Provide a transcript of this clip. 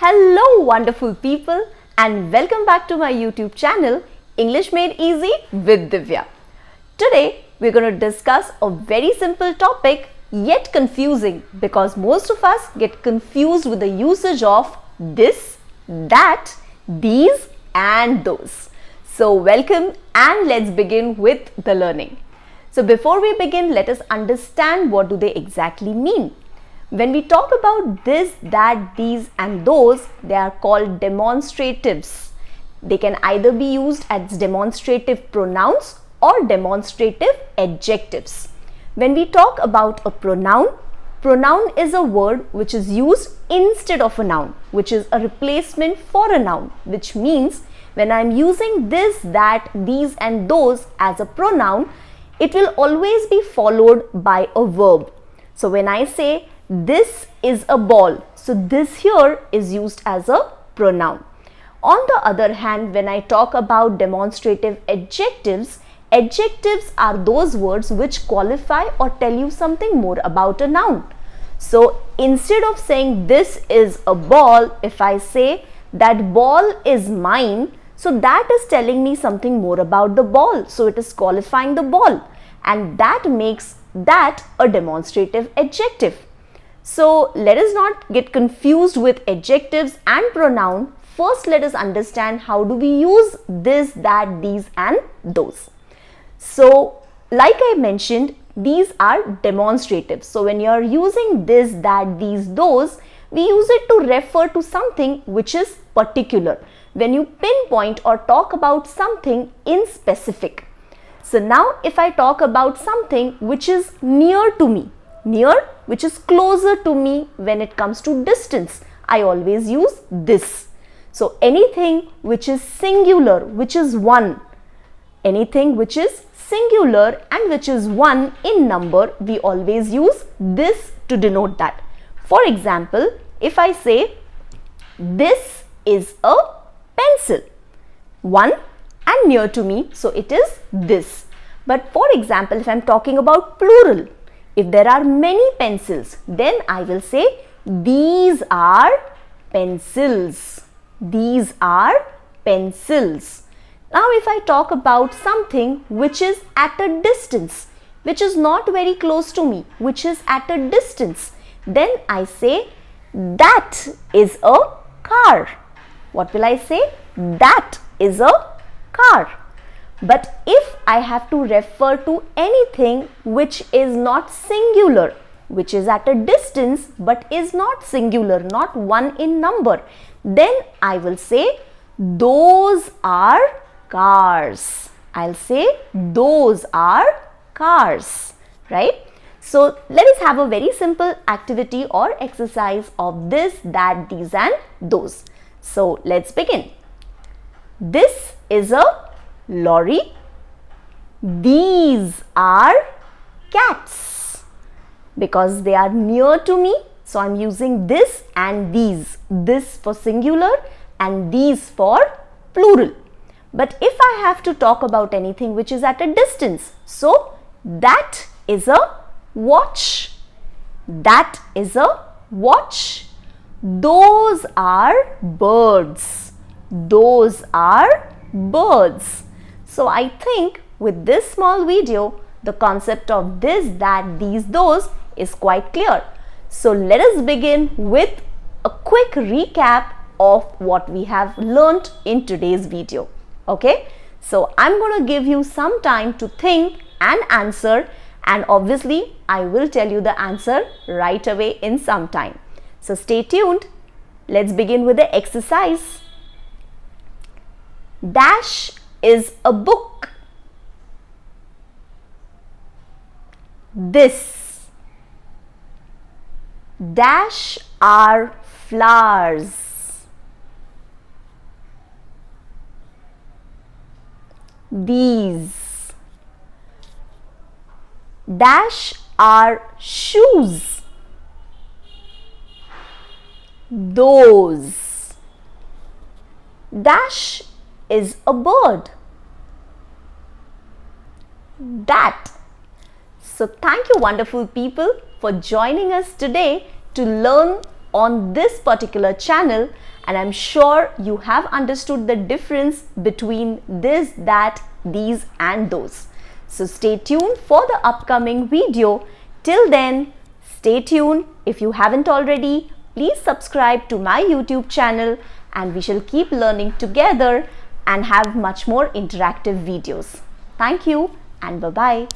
Hello wonderful people and welcome back to my YouTube channel English Made Easy with Divya. Today we're going to discuss a very simple topic yet confusing because most of us get confused with the usage of this, that, these and those. So welcome and let's begin with the learning. So before we begin, let us understand what do they exactly mean. When we talk about this, that, these and those, they are called demonstratives. They can either be used as demonstrative pronouns or demonstrative adjectives. When we talk about a pronoun, pronoun is a word which is used instead of a noun, which is a replacement for a noun, which means when I am using this, that, these and those as a pronoun, it will always be followed by a verb. So when I say this is a ball, so this here is used as a pronoun. On the other hand, when I talk about demonstrative adjectives, adjectives are those words which qualify or tell you something more about a noun. So instead of saying this is a ball, if I say that ball is mine, so that is telling me something more about the ball. So it is qualifying the ball, and that makes that a demonstrative adjective. So let us not get confused with adjectives and pronoun. First, let us understand how do we use this, that, these and those. So like I mentioned, these are demonstratives. So when you are using this, that, these, those, we use it to refer to something which is particular. When you pinpoint or talk about something in specific. So now if I talk about something which is near to me, near which is closer to me when it comes to distance, I always use this. So anything which is singular, which is one, anything which is singular and which is one in number, we always use this to denote that. For example, if I say this is a pencil, one and near to me, so it is this. But for example, if I am talking about plural, if there are many pencils, then I will say these are pencils. These are pencils. Now if I talk about something which is at a distance, which is not very close to me, which is at a distance, then I say that is a car. What will I say? That is a car. But if I have to refer to anything which is not singular, which is at a distance but is not singular, not one in number, then I will say those are cars. I'll say those are cars, right? So let us have a very simple activity or exercise of this, that, these and those. So let's begin. This is a lorry. These are cats because they are near to me. So I'm using this and these. This for singular and these for plural. But if I have to talk about anything which is at a distance, so that is a watch. That is a watch. Those are birds. Those are birds. So I think with this small video, the concept of this, that, these, those is quite clear. So let us begin with a quick recap of what we have learnt in today's video. Okay, so I'm going to give you some time to think and answer, and obviously I will tell you the answer right away in some time. So stay tuned. Let's begin with the exercise. Dash is a book. This. Dash are flowers. These. Dash are shoes. Those. Dash is a bird. That. So thank you wonderful people for joining us today to learn on this particular channel, and I'm sure you have understood the difference between this, that, these and those. So stay tuned for the upcoming video. Till then, stay tuned. If you haven't already, please subscribe to my YouTube channel and we shall keep learning together and have much more interactive videos. Thank you and bye-bye.